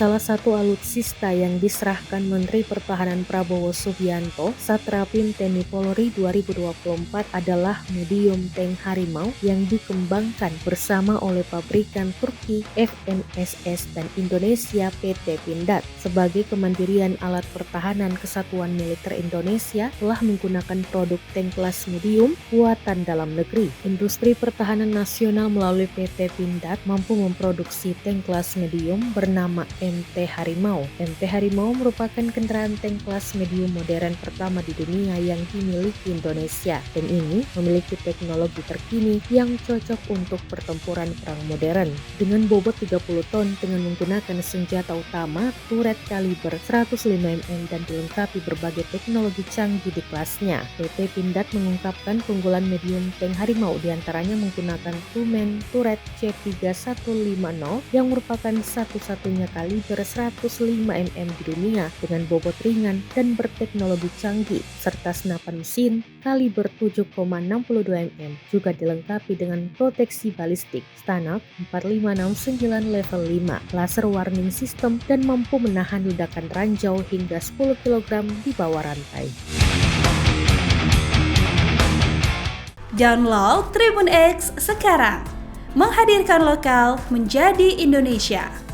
Salah satu alutsista yang diserahkan Menteri Pertahanan Prabowo Subianto saat Rapim TNI Polri 2024 adalah medium tank Harimau yang dikembangkan bersama oleh pabrikan Turki FNSS dan Indonesia PT Pindad. Sebagai kemandirian alat pertahanan Kesatuan Militer Indonesia telah menggunakan produk tank kelas medium buatan dalam negeri. Industri Pertahanan Nasional melalui PT Pindad mampu memproduksi tank kelas medium bernama MT Harimau. MT Harimau merupakan kendaraan tank kelas medium modern pertama di dunia yang dimiliki Indonesia. Tank ini memiliki teknologi terkini yang cocok untuk pertempuran perang modern. Dengan bobot 30 ton dengan menggunakan senjata utama turret kaliber 105 mm dan dilengkapi berbagai teknologi canggih di kelasnya. PT Pindad mengungkapkan keunggulan medium tank Harimau diantaranya menggunakan two-man turret C3150 yang merupakan satu-satunya kaliber 105 mm di dunia dengan bobot ringan dan berteknologi canggih, serta senapan mesin kaliber 7,62 mm, juga dilengkapi dengan proteksi balistik Stanag 4569 level 5, laser warning system, dan mampu menahan ledakan ranjau hingga 10 kg di bawah rantai. Download Tribun X sekarang, menghadirkan lokal menjadi Indonesia.